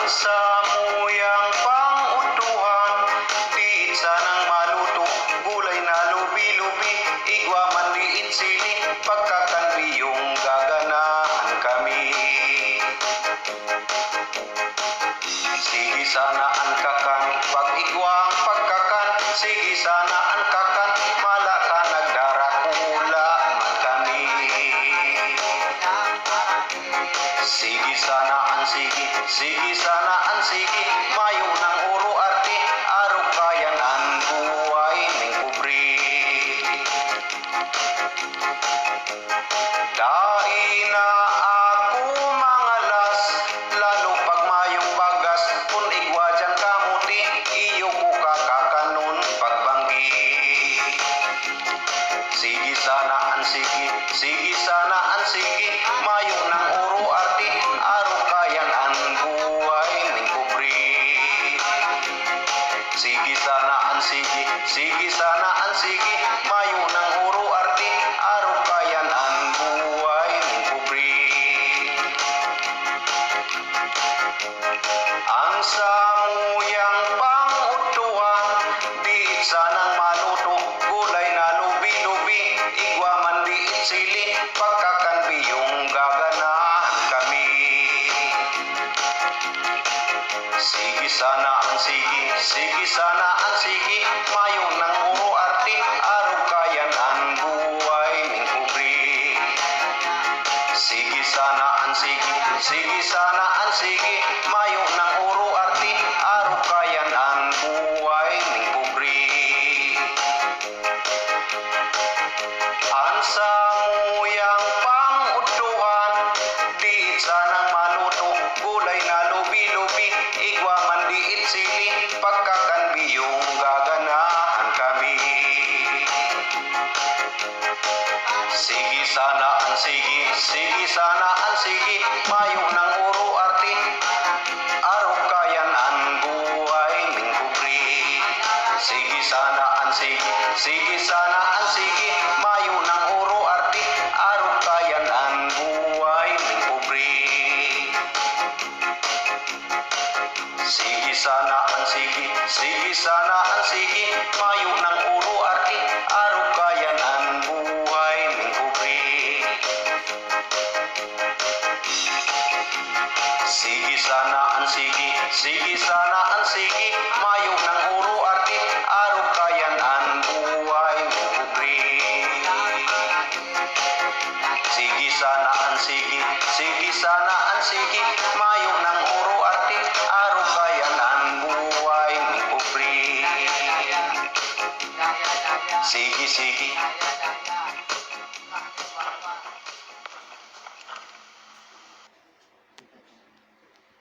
Samuyang pangutuhan, di sanang maluto, gulay na lubi-lubi, igwa manliit sili, pagkakanbiyong gaganahan kami. Sige sana ang kakan, pag igwang pagkakan, sige sana ang kakan, malaka nagdarakula man kami. Sige sana ang sige sana ang sige, mayo ng uro arte, araw kayan ang buhay ng kubri. Dai na ako mangalas, lalo pag mayong bagas, kung igwa dyan kamuti, iyo ko kakakanon pagbanggi. Sige sana ang sige sana ang sige, mayo ng uro arte, araw kayan ang buhay ng kubri. Sige sana ang sige sana ang sige, mayo ng uro arte, araw kayan ang buhay ng kubri. Ang samuyang pangutuhan, di sanang maluto, gulay na lubi-lubi, igwa manliit sili, pagkakanbiyong gaganahan kami. Sige sana ang sige sana ang sige, mayo ng uro arte, araw kayan ang buhay ng kubri. Sige sana ang sige sana ang sige, mayo ng uro arte, araw kayan ang buhay ng kubri. Ang samuyang pangutuhan, di sanang maluto, gulay na lubi-lubi, igwa manliit sili, pagkakanbiyong gaganahan kami. Sige sana ang sige sana ang sige, mayo ng uro arte, araw kayan ang buhay ng kubri. Sige sana ang sige sana ang sige, mayo ng uro arte, araw kayan ang buhay ng kubri. Sige sana ang sige sana ang sige, mayo ng uro arte, araw kayan ang buhay ng kubri. Sige sana ang sige sana ang sige, mayo ng uro arte, araw kayan ang buhay ng kubri. Sige sana ang sige sana ang sige, mayo ng uro arte, araw kayan ang buhay ng kubri. Sige